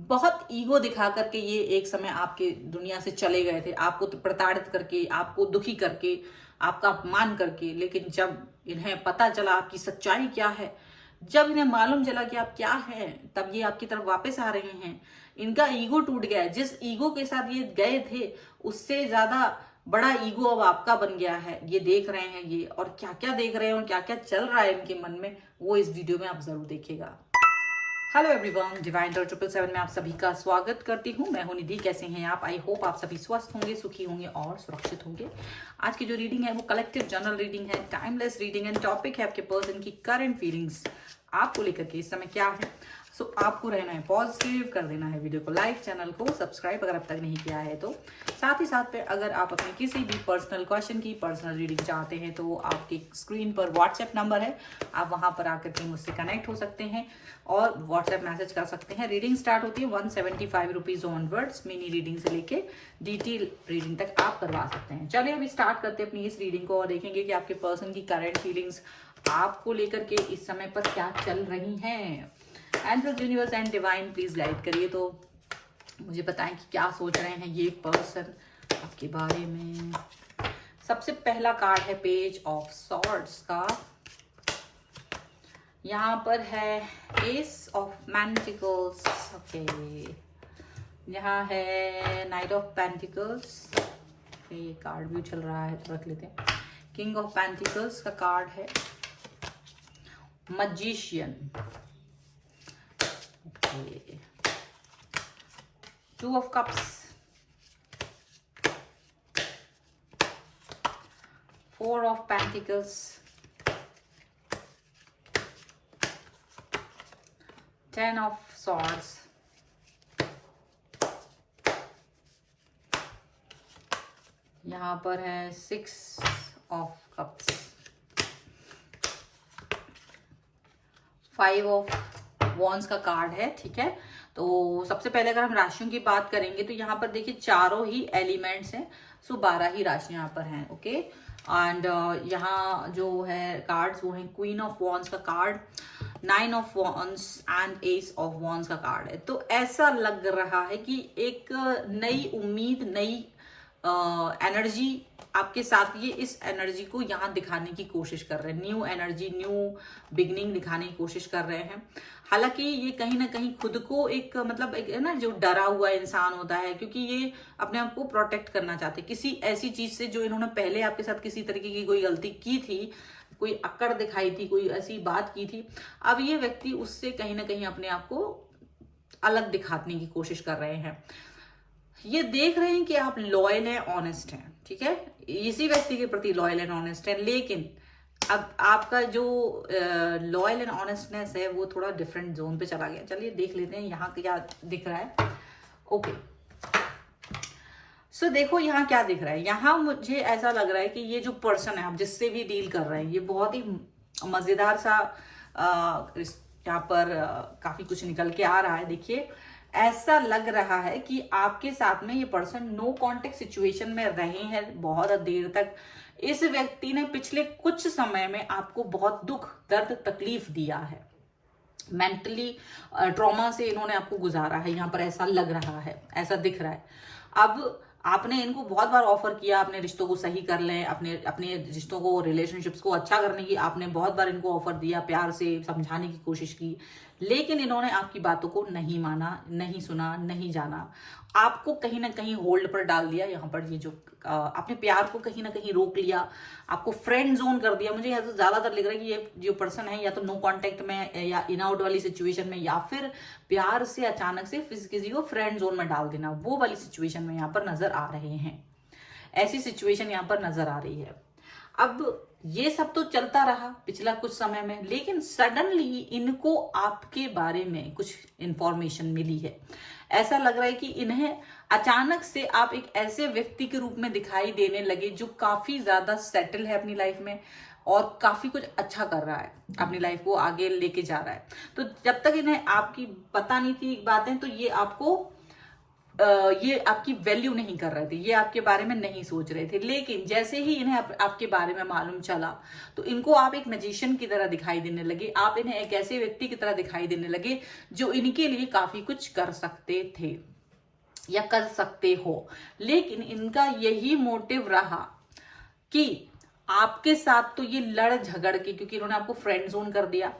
बहुत ईगो दिखा करके ये एक समय आपके दुनिया से चले गए थे, आपको तो प्रताड़ित करके, आपको दुखी करके, आपका अपमान करके। लेकिन जब इन्हें पता चला आपकी सच्चाई क्या है, जब इन्हें मालूम चला कि आप क्या हैं, तब ये आपकी तरफ वापस आ रहे हैं। इनका ईगो टूट गया है। जिस ईगो के साथ ये गए थे, उससे ज्यादा बड़ा ईगो अब आपका बन गया है। ये देख रहे हैं ये, और क्या क्या देख रहे हैं और क्या क्या चल रहा है इनके मन में, वो इस वीडियो में आप जरूर देखिएगा। हेलो एवरीवन, डिवाइन डॉट 777 में आप सभी का स्वागत करती हूँ। मैं हूँ निधि। कैसे हैं आप? आई होप आप सभी स्वस्थ होंगे, सुखी होंगे और सुरक्षित होंगे। आज की जो रीडिंग है वो कलेक्टिव जनरल रीडिंग है, टाइमलेस रीडिंग एंड टॉपिक है आपके पर्सन की करंट फीलिंग्स आपको लेकर के इस समय क्या है। सो आपको रहना है पॉजिटिव, कर देना है वीडियो को लाइक, चैनल को सब्सक्राइब अगर अब तक नहीं किया है तो। साथ ही साथ पे अगर आप अपने किसी भी पर्सनल क्वेश्चन की पर्सनल रीडिंग चाहते हैं तो आपकी स्क्रीन पर व्हाट्सएप नंबर है, आप वहां पर आकर के मुझसे कनेक्ट हो सकते हैं और व्हाट्सएप मैसेज कर सकते हैं। रीडिंग स्टार्ट होती है 175 रुपीज ऑनवर्ड्स। मिनी रीडिंग से लेके डिटेल रीडिंग तक आप करवा सकते हैं। चलिए अभी स्टार्ट करते हैं अपनी इस रीडिंग को और देखेंगे कि आपके पर्सन की करंट फीलिंग्स आपको लेकर के इस समय पर क्या चल रही हैं। Angels, universe and divine please guide करिए, तो मुझे बताएं कि क्या सोच रहे हैं ये पर्सन आपके बारे में। सबसे पहला कार्ड है पेज ऑफ सॉर्ड्स का। यहाँ पर है एस ऑफ पेंटिकल्स, ओके। यहाँ है नाइट ऑफ पेंटिकल्स, ये कार्ड भी चल रहा है तो रख लेते हैं। किंग ऑफ पेंटिकल्स का कार्ड है, magician, okay. Two of cups, four of pentacles, 10 of swords, यहाँ पर है 6 ऑफ कप्स, 5 ऑफ वॉन्स का कार्ड है, ठीक है। तो सबसे पहले अगर हम राशियों की बात करेंगे तो यहाँ पर देखिए चारों ही एलिमेंट्स हैं, सो 12 ही राशियां यहाँ पर हैं, ओके। एंड यहाँ जो है कार्ड्स वो हैं क्वीन ऑफ वॉन्स का card, 9 of wands and S of wands का कार्ड है। तो ऐसा लग रहा है कि एक नई उम्मीद, नई एनर्जी आपके साथ, ये इस एनर्जी को यहाँ दिखाने की कोशिश कर रहे हैं। न्यू एनर्जी, न्यू बिगनिंग दिखाने की कोशिश कर रहे हैं। हालांकि ये कहीं ना कहीं खुद को एक मतलब एक है ना, जो डरा हुआ इंसान होता है, क्योंकि ये अपने आप को प्रोटेक्ट करना चाहते हैं किसी ऐसी चीज से जो इन्होंने पहले आपके साथ किसी तरीके की कोई गलती की थी, कोई अक्कड़ दिखाई थी, कोई ऐसी बात की थी। अब ये व्यक्ति उससे कहीं ना कहीं अपने आप को अलग दिखाने की कोशिश कर रहे हैं। ये देख रहे हैं कि आप लॉयल हैं, ऑनेस्ट हैं, ठीक है, इसी व्यक्ति के प्रति लॉयल एंड ऑनेस्ट है। लेकिन अब आपका जो लॉयल एंड ऑनेस्टनेस है वो थोड़ा डिफरेंट जोन पे चला गया। चलिए देख लेते हैं यहाँ क्या दिख रहा है, ओके। सो देखो यहाँ क्या दिख रहा है। यहाँ मुझे ऐसा लग रहा है कि ये जो पर्सन है आप जिससे भी डील कर रहे हैं, ये बहुत ही मजेदार सा यहाँ पर काफी कुछ निकल के आ रहा है। देखिए ऐसा लग रहा है कि आपके साथ में ये पर्सन नो कांटेक्ट सिचुएशन में रहे हैं बहुत देर तक। इस व्यक्ति ने पिछले कुछ समय में आपको बहुत दुख, दर्द, तकलीफ दिया है। मेंटली ट्रॉमा से इन्होंने आपको गुजारा है, यहाँ पर ऐसा लग रहा है, ऐसा दिख रहा है। अब आपने इनको बहुत बार ऑफर किया अपने रिश्तों को सही कर लें, अपने अपने रिश्तों को, रिलेशनशिप्स को अच्छा करने की आपने बहुत बार इनको ऑफर दिया, प्यार से समझाने की कोशिश की, लेकिन इन्होंने आपकी बातों को नहीं माना, नहीं सुना, नहीं जाना, आपको कहीं ना कहीं होल्ड पर डाल दिया। यहाँ पर ये जो अपने प्यार को कहीं ना कहीं रोक लिया, आपको फ्रेंड जोन कर दिया। मुझे यहाँ तो ज्यादातर लग रहा है कि ये जो पर्सन है या तो नो कांटेक्ट में या इन आउट वाली सिचुएशन में, या फिर प्यार से अचानक से किसी को फ्रेंड जोन में डाल देना, वो वाली सिचुएशन में यहाँ पर नजर आ रहे हैं। ऐसी सिचुएशन यहाँ पर नजर आ रही है। अब ये सब तो चलता रहा पिछला कुछ समय में, लेकिन सडनली इनको आपके बारे में कुछ इंफॉर्मेशन मिली है। ऐसा लग रहा है कि इन्हें अचानक से आप एक ऐसे व्यक्ति के रूप में दिखाई देने लगे जो काफी ज्यादा सेटल है अपनी लाइफ में और काफी कुछ अच्छा कर रहा है, अपनी लाइफ को आगे लेके जा रहा है। तो जब तक इन्हें आपकी पता नहीं थी बातें, तो ये आपको ये आपकी वैल्यू नहीं कर रहे थे, ये आपके बारे में नहीं सोच रहे थे। लेकिन जैसे ही इन्हें आपके बारे में मालूम चला तो इनको आप एक मैजिशियन की तरह दिखाई देने लगे, आप इन्हें एक ऐसे व्यक्ति की तरह दिखाई देने लगे जो इनके लिए काफी कुछ कर सकते थे या कर सकते हो। लेकिन इनका यही मोटिव रहा कि आपके साथ तो ये लड़ झगड़ के, क्योंकि इन्होंने आपको फ्रेंड जोन कर दिया,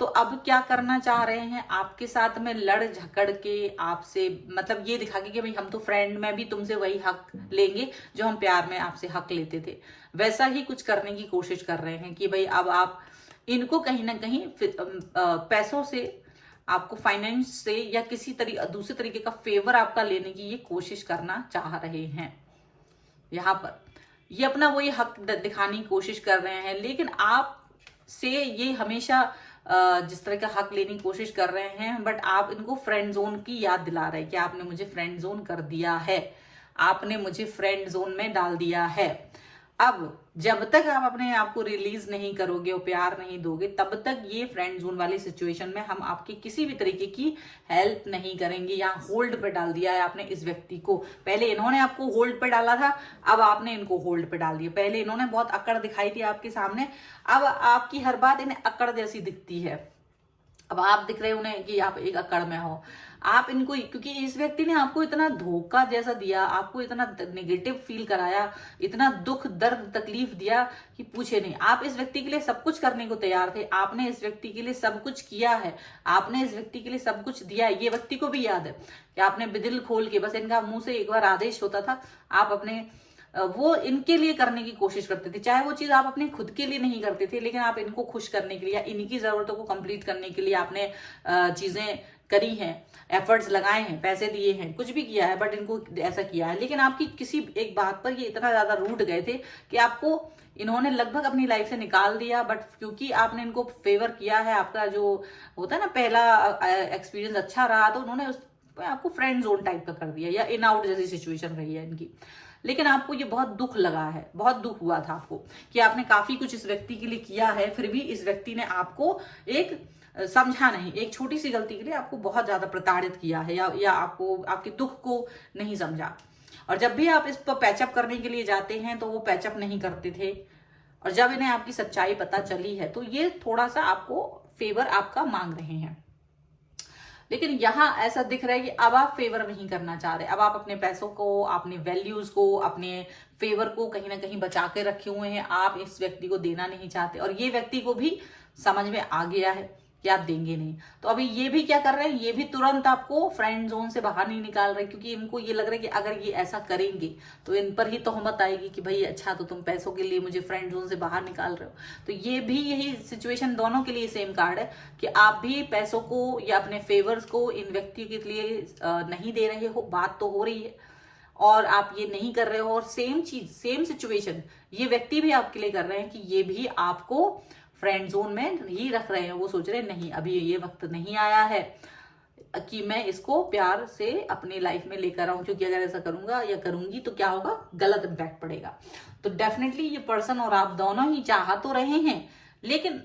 तो अब क्या करना चाह रहे हैं, आपके साथ में लड़ झगड़ के आपसे, मतलब ये दिखा के कि भाई हम तो फ्रेंड में भी तुमसे वही हक लेंगे जो हम प्यार में आपसे हक लेते थे, वैसा ही कुछ करने की कोशिश कर रहे हैं कि भाई अब आप इनको कहीं ना कहीं पैसों से, आपको फाइनेंस से या किसी दूसरे तरीके का फेवर आपका लेने की ये कोशिश करना चाह रहे हैं। यहाँ पर ये अपना वही हक दिखाने की कोशिश कर रहे हैं, लेकिन आप से ये हमेशा जिस तरह का हक लेने की कोशिश कर रहे हैं, बट आप इनको फ्रेंड जोन की याद दिला रहे हैं कि आपने मुझे फ्रेंड जोन कर दिया है, आपने मुझे फ्रेंड जोन में डाल दिया है। अब जब तक आप अपने आप को रिलीज नहीं करोगे और प्यार नहीं दोगे, तब तक ये फ्रेंड जोन वाली सिचुएशन में हम आपकी किसी भी तरीके की हेल्प नहीं करेंगे। यहाँ होल्ड पे डाल दिया है आपने इस व्यक्ति को, पहले इन्होंने आपको होल्ड पे डाला था, अब आपने इनको होल्ड पे डाल दिया। पहले इन्होंने बहुत अकड़ दिखाई थी आपके सामने, अब आपकी हर बात इन्हें अकड़ जैसी दिखती है। अब आप दिख रहे हो उन्हें कि आप एक अकड़ में हो, आप इनको, क्योंकि इस व्यक्ति ने आपको इतना धोखा जैसा दिया, आपको इतना नेगेटिव फील कराया, इतना दुख दर्द तकलीफ दिया कि पूछे नहीं। आप इस व्यक्ति के लिए सब कुछ करने को तैयार थे, आपने इस व्यक्ति के लिए सब कुछ किया है, आपने इस व्यक्ति के लिए सब कुछ दिया है। ये व्यक्ति को भी याद है कि आपने दिल खोल के, बस इनका मुंह से एक बार आदेश होता था, आप अपने वो इनके लिए करने की कोशिश करते थे, चाहे वो चीज आप अपने खुद के लिए नहीं करते थे, लेकिन आप इनको खुश करने के लिए या इनकी जरूरतों को कंप्लीट करने के लिए आपने चीजें करी हैं, एफर्ट्स लगाए हैं, पैसे दिए हैं, कुछ भी किया है, बट इनको ऐसा किया है। लेकिन आपकी किसी एक बात पर ये इतना ज्यादा रूठ गए थे कि आपको इन्होंने लगभग अपनी लाइफ से निकाल दिया, बट क्योंकि आपने इनको फेवर किया है, आपका जो होता है ना पहला एक्सपीरियंस अच्छा रहा, तो उन्होंने आपको फ्रेंड जोन टाइप का कर दिया या इन आउट जैसी सिचुएशन रही है इनकी। लेकिन आपको ये बहुत दुख लगा है, बहुत दुख हुआ था आपको कि आपने काफी कुछ इस व्यक्ति के लिए किया है, फिर भी इस व्यक्ति ने आपको एक समझा नहीं, एक छोटी सी गलती के लिए आपको बहुत ज्यादा प्रताड़ित किया है या आपको आपके दुख को नहीं समझा। और जब भी आप इस पर पैचअप करने के लिए जाते हैं तो वो पैचअप नहीं करते थे, और जब इन्हें आपकी सच्चाई पता चली है तो ये थोड़ा सा आपको फेवर आपका मांग रहे हैं। लेकिन यहां ऐसा दिख रहा है कि अब आप फेवर नहीं करना चाह रहे, अब आप अपने पैसों को, अपने वैल्यूज को, अपने फेवर को कहीं ना कहीं बचा के रखे हुए हैं, आप इस व्यक्ति को देना नहीं चाहते, और ये व्यक्ति को भी समझ में आ गया है कि आप देंगे नहीं। तो अभी ये भी क्या कर रहे हैं, ये भी तुरंत आपको फ्रेंड जोन से बाहर नहीं निकाल रहे, क्योंकि इनको ये लग रहा है कि अगर ये ऐसा करेंगे तो इन पर ही तोहमत आएगी कि भाई अच्छा तो तुम पैसों के लिए मुझे फ्रेंड जोन से बाहर निकाल रहे हो। तो ये भी यही सिचुएशन दोनों के लिए सेम कार्ड है कि आप भी पैसों को या अपने फेवर्स को इन व्यक्ति के लिए नहीं दे रहे हो, बात तो हो रही है और आप ये नहीं कर रहे हो, और सेम चीज, सेम सिचुएशन ये व्यक्ति भी आपके लिए कर रहे हैं कि ये भी आपको फ्रेंड जोन में ही रख रहे हैं। वो सोच रहे हैं नहीं, अभी ये वक्त नहीं आया है कि मैं इसको प्यार से अपनी लाइफ में लेकर आऊं, क्योंकि अगर ऐसा करूंगा या करूंगी तो क्या होगा, गलत इंपैक्ट पड़ेगा। तो डेफिनेटली ये पर्सन और आप दोनों ही चाह तो रहे हैं, लेकिन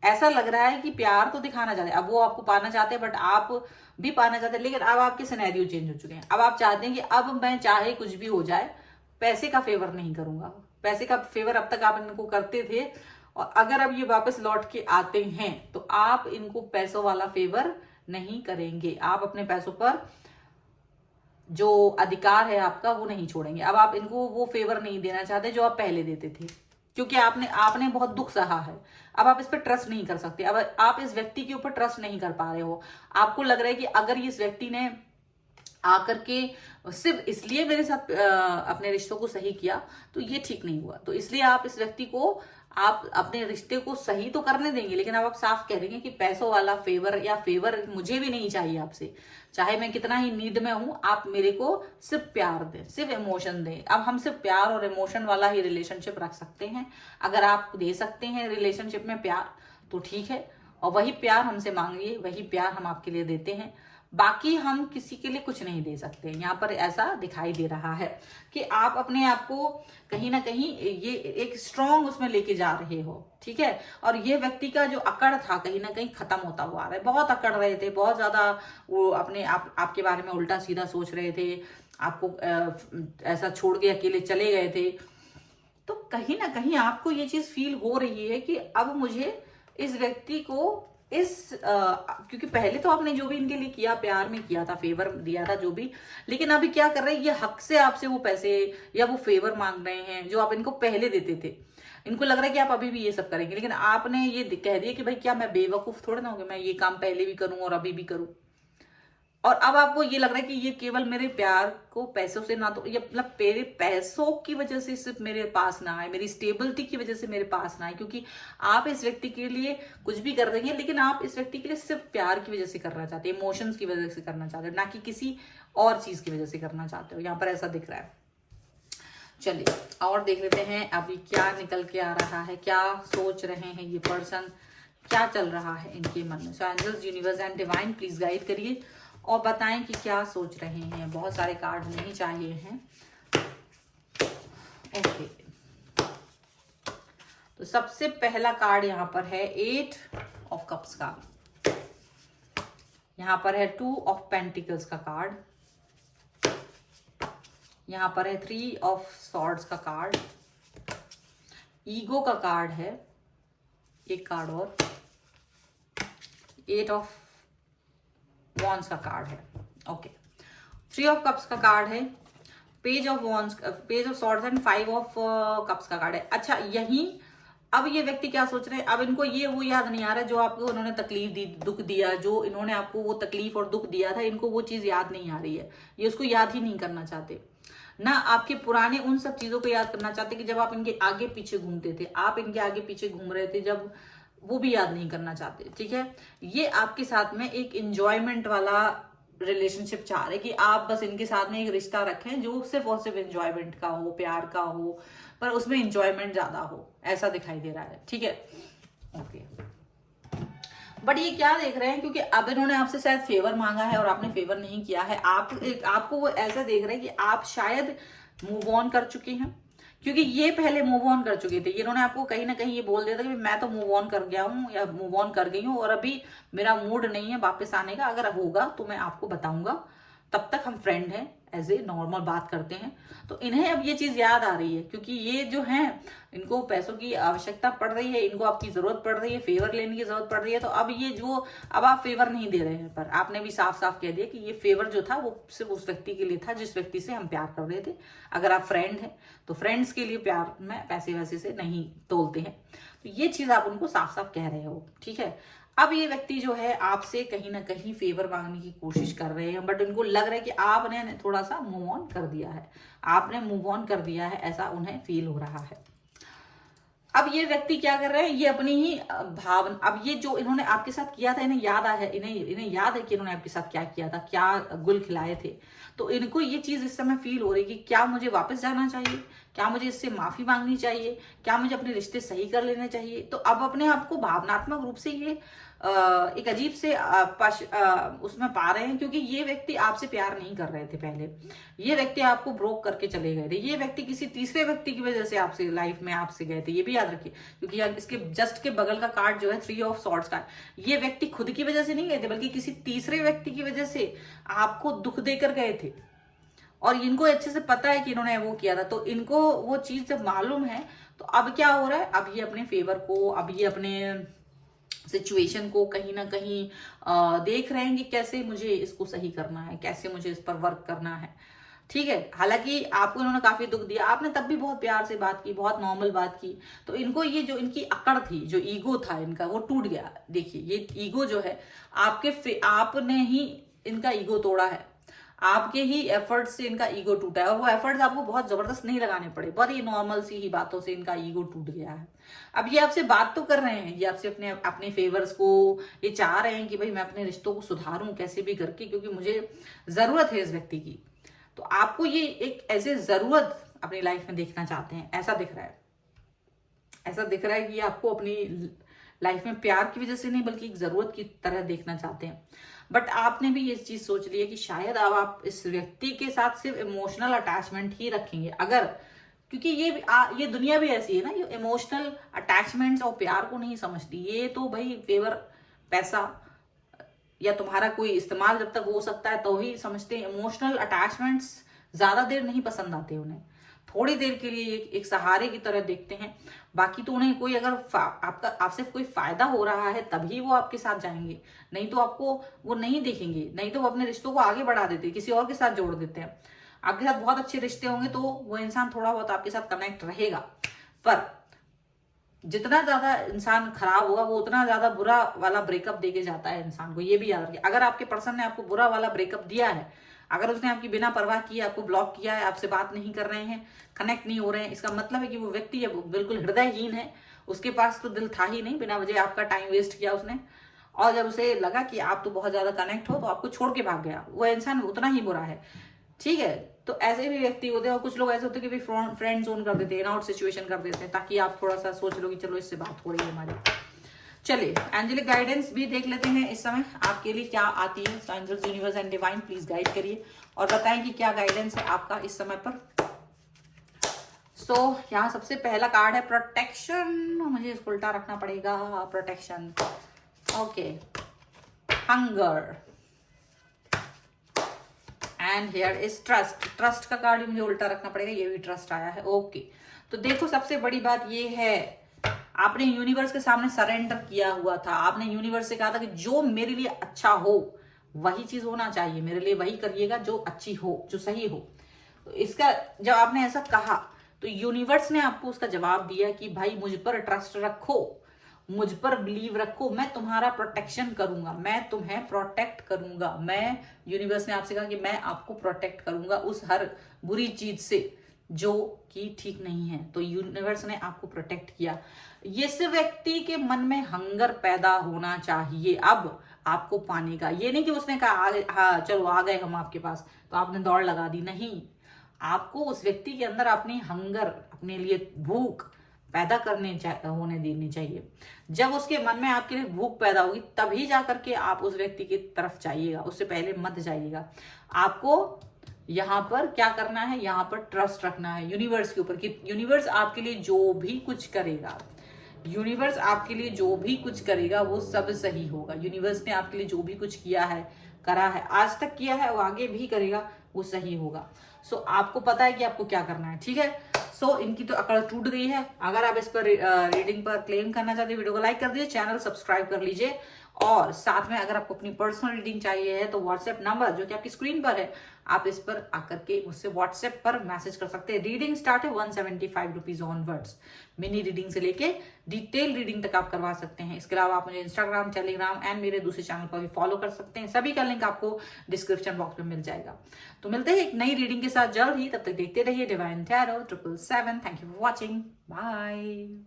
ऐसा लग रहा है कि प्यार तो दिखाना चाहते हैं, अब वो आपको पाना चाहते हैं, बट आप भी पाना चाहते हैं, लेकिन अब आपके सिनेरियो चेंज हो चुके हैं। अब आप चाहते हैं कि अब मैं चाहे कुछ भी हो जाए, पैसे का फेवर नहीं करूंगा। पैसे का फेवर अब तक आप इनको करते थे, और अगर अब ये वापस लौट के आते हैं तो आप इनको पैसों वाला फेवर नहीं करेंगे, आप अपने पैसों पर जो अधिकार है आपका वो नहीं छोड़ेंगे। अब आप इनको वो फेवर नहीं देना चाहते जो आप पहले देते थे, क्योंकि आपने बहुत दुख सहा है। अब आप इस पर ट्रस्ट नहीं कर सकते, अब आप इस व्यक्ति के ऊपर ट्रस्ट नहीं कर पा रहे हो। आपको लग रहा है कि अगर इस व्यक्ति ने आकर के सिर्फ इसलिए मेरे साथ अपने रिश्तों को सही किया तो ये ठीक नहीं हुआ, तो इसलिए आप इस व्यक्ति को, आप अपने रिश्ते को सही तो करने देंगे, लेकिन अब आप साफ कह देंगे कि पैसों वाला फेवर या फेवर मुझे भी नहीं चाहिए आपसे, चाहे मैं कितना ही नीड में हूं, आप मेरे को सिर्फ प्यार दें, सिर्फ इमोशन दें। अब हम सिर्फ प्यार और इमोशन वाला ही रिलेशनशिप रख सकते हैं। अगर आप दे सकते हैं रिलेशनशिप में प्यार तो ठीक है, और वही प्यार हमसे मांगिए, वही प्यार हम आपके लिए देते हैं। बाकी हम किसी के लिए कुछ नहीं दे सकते। यहाँ पर ऐसा दिखाई दे रहा है कि आप अपने आप को कहीं ना कहीं ये एक स्ट्रॉन्ग उसमें लेके जा रहे हो, ठीक है। और ये व्यक्ति का जो अकड़ था कहीं ना कहीं खत्म होता हुआ आ रहा है। बहुत अकड़ रहे थे, बहुत ज्यादा वो अपने आपके बारे में उल्टा सीधा सोच रहे थे, आपको ऐसा छोड़ के अकेले चले गए थे। तो कहीं ना कहीं आपको ये चीज फील हो रही है कि अब मुझे इस व्यक्ति को क्योंकि पहले तो आपने जो भी इनके लिए किया, प्यार में किया था, फेवर दिया था जो भी, लेकिन अभी क्या कर रहे हैं, ये हक से आपसे वो पैसे या वो फेवर मांग रहे हैं जो आप इनको पहले देते थे। इनको लग रहा है कि आप अभी भी ये सब करेंगे, लेकिन आपने ये कह दिया कि भाई क्या मैं बेवकूफ थोड़ा ना हो गया, मैं ये काम पहले भी करूं और अभी भी करूं। और अब आपको ये लग रहा है कि ये केवल मेरे प्यार को पैसों से ना, तो ये मतलब मेरे पैसों की वजह से सिर्फ मेरे पास ना आए, मेरी स्टेबिलिटी की वजह से मेरे पास ना आए, क्योंकि आप इस व्यक्ति के लिए कुछ भी कर देंगे, लेकिन आप इस व्यक्ति के लिए सिर्फ प्यार की वजह से करना चाहते हैं, इमोशंस की वजह से करना चाहते हो, ना कि किसी और चीज की वजह से करना चाहते हो। यहाँ पर ऐसा दिख रहा है। चलिए और देख लेते हैं अभी क्या निकल के आ रहा है, क्या सोच रहे हैं ये पर्सन, क्या चल रहा है इनके मन में। So angels, universe and divine please guide करिए और बताएं कि क्या सोच रहे हैं। बहुत सारे कार्ड नहीं चाहिए हैं। ओके, तो सबसे पहला कार्ड यहाँ पर है 8 ऑफ कप्स का, यहाँ पर है 2 ऑफ पेंटिकल्स का कार्ड, यहाँ पर है 3 ऑफ सॉर्ड्स का कार्ड, ईगो का कार्ड है एक कार्ड, और 8 ऑफ वॉन्स का कार्ड है। ओके, 3 ऑफ कप्स का कार्ड है, page of wands, page of swords and 5 of cups का कार्ड है। अच्छा, यही अब ये व्यक्ति क्या सोच रहे हैं, अब इनको ये वो याद नहीं आ रहा है जो आपको उन्होंने तकलीफ दी, दुख दिया, जो इन्होंने आपको वो तकलीफ और दुख दिया था, इनको वो चीज याद नहीं आ रही है। ये उसको याद ही नहीं करना चाहते, ना आपके पुराने उन सब चीजों को याद करना चाहते कि जब आप इनके आगे पीछे घूमते थे, आप इनके आगे पीछे घूम रहे थे जब, वो भी याद नहीं करना चाहते, ठीक है। ये आपके साथ में एक एंजॉयमेंट वाला रिलेशनशिप चाह रहे कि आप बस इनके साथ में एक रिश्ता रखें जो सिर्फ और सिर्फ एंजॉयमेंट का हो, प्यार का हो, पर उसमें एंजॉयमेंट ज्यादा हो, ऐसा दिखाई दे रहा है, ठीक है। ओके, बट ये क्या देख रहे हैं, क्योंकि अब इन्होंने आपसे शायद फेवर मांगा है और आपने फेवर नहीं किया है। आपको वो ऐसा देख रहे हैं कि आप शायद मूव ऑन कर चुके हैं, क्योंकि ये पहले मूव ऑन कर चुके थे। इन्होंने आपको कहीं ना कहीं ये बोल दिया था कि मैं तो मूव ऑन कर गया हूँ या मूव ऑन कर गई हूँ और अभी मेरा मूड नहीं है वापस आने का, अगर होगा तो मैं आपको बताऊंगा, तब तक हम फ्रेंड हैं, एज ए नॉर्मल बात करते हैं। तो इन्हें अब ये चीज याद आ रही है, क्योंकि ये जो है इनको पैसों की आवश्यकता पड़ रही है, इनको आपकी जरूरत पड़ रही है, फेवर लेने की जरूरत पड़ रही है। तो अब ये जो, अब आप फेवर नहीं दे रहे हैं, पर आपने भी साफ साफ कह दिया कि ये फेवर जो था वो सिर्फ उस व्यक्ति के लिए था जिस व्यक्ति से हम प्यार कर रहे थे। अगर आप फ्रेंड हैं तो फ्रेंड्स के लिए प्यार में पैसे वैसे से नहीं तोलते हैं। तो ये चीज आप उनको साफ साफ कह रहे हो, ठीक है। अब ये व्यक्ति जो है आपसे कहीं ना कहीं फेवर मांगने की कोशिश कर रहे हैं, बट उनको लग रहा है कि आपने थोड़ा सा मूव ऑन कर दिया है, आपने मूव ऑन कर दिया है, ऐसा उन्हें फील हो रहा है। अब ये व्यक्ति क्या कर रहे हैं, ये अपनी ही भावना, अब ये जो इन्होंने आपके साथ किया था, इन्हें याद है, इन्हें याद है कि इन्होंने आपके साथ क्या किया था, क्या गुल खिलाए थे। तो इनको ये चीज इस समय फील हो रही है कि क्या मुझे वापस जाना चाहिए, क्या मुझे इससे माफी मांगनी चाहिए, क्या मुझे अपने रिश्ते सही कर लेने चाहिए। तो अब अपने आप को भावनात्मक रूप से ये एक अजीब से उसमें पा रहे हैं, क्योंकि ये व्यक्ति आपसे प्यार नहीं कर रहे थे पहले, ये व्यक्ति आपको ब्रोक करके चले गए थे, ये व्यक्ति किसी तीसरे व्यक्ति की वजह से आपसे लाइफ में आपसे गए थे, ये भी याद रखिए। क्योंकि इसके जस्ट के बगल का कार्ड जो है 3 ऑफ सॉर्ड्स का, ये व्यक्ति खुद की वजह से नहीं गए थे, बल्कि किसी तीसरे व्यक्ति की वजह से आपको दुख देकर गए थे, और इनको अच्छे से पता है कि इन्होंने वो किया था। तो इनको वो चीज जब मालूम है, तो अब क्या हो रहा है, अब ये अपने फेवर को, अब ये अपने सिचुएशन को कहीं ना कहीं देख रहे हैं कि कैसे मुझे इसको सही करना है, कैसे मुझे इस पर वर्क करना है, ठीक है। हालांकि आपको इन्होंने काफी दुख दिया, आपने तब भी बहुत प्यार से बात की, बहुत नॉर्मल बात की। तो इनको ये जो इनकी अकड़ थी, जो ईगो था इनका, वो टूट गया। देखिए ये ईगो जो है आपने ही इनका ईगो तोड़ा है, आपके ही एफर्ट से इनका ईगो टूटा है, और वो एफर्ट्स आपको बहुत जबरदस्त नहीं लगाने पड़े, बहुत ही नॉर्मल सी ही बातों से इनका ईगो टूट गया है। अब ये आपसे बात तो कर रहे हैं, ये आपसे अपने अपने फेवर्स को ये चाह रहे हैं कि भाई मैं अपने रिश्तों को सुधारूं कैसे भी करके, क्योंकि मुझे जरूरत है इस व्यक्ति की। तो आपको ये एक ऐसे जरूरत अपनी लाइफ में देखना चाहते हैं, ऐसा दिख रहा है। ऐसा दिख रहा है कि आपको अपनी लाइफ में प्यार की वजह से नहीं, बल्कि एक जरूरत की तरह देखना चाहते हैं। बट आपने भी ये चीज सोच ली है कि शायद अब आप इस व्यक्ति के साथ सिर्फ इमोशनल अटैचमेंट ही रखेंगे, अगर, क्योंकि ये दुनिया भी ऐसी है ना, ये इमोशनल अटैचमेंट्स और प्यार को नहीं समझती। ये तो भाई फेवर, पैसा या तुम्हारा कोई इस्तेमाल जब तक हो सकता है तो ही समझते हैं। इमोशनल अटैचमेंट्स ज्यादा देर नहीं पसंद आते उन्हें, थोड़ी देर के लिए एक सहारे की तरह देखते हैं। बाकी तो उन्हें कोई अगर आपसे कोई फायदा हो रहा है तभी वो आपके साथ जाएंगे, नहीं तो आपको वो नहीं देखेंगे। नहीं तो वो अपने रिश्तों को आगे बढ़ा देते हैं, किसी और के साथ जोड़ देते हैं। आपके साथ बहुत अच्छे रिश्ते होंगे तो वो इंसान थोड़ा बहुत आपके साथ कनेक्ट रहेगा, पर जितना ज्यादा इंसान खराब होगा वो उतना ज्यादा बुरा वाला ब्रेकअप देके जाता है इंसान को। ये भी याद रखिए, अगर आपके पर्सन ने आपको बुरा वाला ब्रेकअप दिया है, अगर उसने आपकी बिना परवाह किए आपको ब्लॉक किया है, आपसे बात नहीं कर रहे हैं, कनेक्ट नहीं हो रहे हैं, इसका मतलब है कि वो व्यक्ति बिल्कुल हृदयहीन है। उसके पास तो दिल था ही नहीं, बिना वजह आपका टाइम वेस्ट किया उसने, और जब उसे लगा कि आप तो बहुत ज्यादा कनेक्ट हो तो आपको छोड़ के भाग गया। वो इंसान उतना ही बुरा है, ठीक है। तो ऐसे भी व्यक्ति होते हैं, और कुछ लोग ऐसे होते हैं कि फ्रेंड जोन कर देते हैं, आउट सिचुएशन कर देते हैं, ताकि आप थोड़ा सा सोच लो कि चलो इससे बात हो रही है हमारी। चलिए एंजेलिक गाइडेंस भी देख लेते हैं इस समय आपके लिए क्या आती है। Angels, universe and divine please guide करिए और बताएं कि क्या गाइडेंस है आपका इस समय पर। सो यहाँ सबसे पहला कार्ड है प्रोटेक्शन, मुझे इसको उल्टा रखना पड़ेगा, protection, okay, hunger, and here is trust. Trust का कार्ड भी मुझे उल्टा रखना पड़ेगा, ये भी ट्रस्ट आया है, ओके। तो देखो सबसे बड़ी बात ये है, आपने यूनिवर्स के सामने सरेंडर किया हुआ था। आपने यूनिवर्स से कहा था कि जो मेरे लिए अच्छा हो वही चीज होना चाहिए, मेरे लिए वही करिएगा जो अच्छी हो, जो सही हो। तो इसका जब आपने ऐसा कहा तो यूनिवर्स ने आपको उसका जवाब दिया कि भाई मुझ पर ट्रस्ट रखो, मुझ पर बिलीव रखो, मैं तुम्हारा प्रोटेक्शन करूंगा, मैं तुम्हें प्रोटेक्ट करूंगा। यूनिवर्स ने आपसे कहा कि मैं आपको प्रोटेक्ट करूंगा उस हर बुरी चीज से जो कि ठीक नहीं है। तो यूनिवर्स ने आपको प्रोटेक्ट किया। इस व्यक्ति के मन में हंगर पैदा होना चाहिए अब आपको पाने का। ये नहीं कि उसने कहा हाँ चलो आ गए हम आपके पास तो आपने दौड़ लगा दी, नहीं। आपको उस व्यक्ति के अंदर अपनी हंगर, अपने लिए भूख पैदा होने देनी चाहिए। जब उसके मन में आपके लिए भूख पैदा होगी तभी जाकर के आप उस व्यक्ति की तरफ जाइएगा, उससे पहले मत जाइएगा। आपको यहाँ पर क्या करना है, यहाँ पर ट्रस्ट रखना है यूनिवर्स के ऊपर कि यूनिवर्स आपके लिए जो भी कुछ करेगा, यूनिवर्स आपके लिए जो भी कुछ करेगा वो सब सही होगा। यूनिवर्स ने आपके लिए जो भी कुछ किया है, करा है, आज तक किया है, वो आगे भी करेगा, वो सही होगा। सो आपको पता है कि आपको क्या करना है, ठीक है। सो इनकी तो अकड़ टूट गई है। अगर आप इस पर रीडिंग पर क्लेम करना चाहते हैं, वीडियो को लाइक कर दीजिए, चैनल सब्सक्राइब कर लीजिए, और साथ में अगर आपको अपनी पर्सनल रीडिंग चाहिए है तो व्हाट्सएप नंबर जो कि आपकी स्क्रीन पर है, आप इस पर आकर के मुझसे व्हाट्सएप पर मैसेज कर सकते हैं। रीडिंग स्टार्ट है 175 रुपीज ऑनवर्ड्स। मिनी रीडिंग से लेके डिटेल रीडिंग तक आप करवा सकते हैं। इसके अलावा आप मुझे इंस्टाग्राम, टेलीग्राम एंड मेरे दूसरे चैनल पर भी फॉलो कर सकते हैं। सभी का लिंक आपको डिस्क्रिप्शन बॉक्स में मिल जाएगा। तो मिलते हैं एक नई रीडिंग के साथ जल्द ही, तब तक देखते रहिए divine tarot 777। Thank you for watching, bye.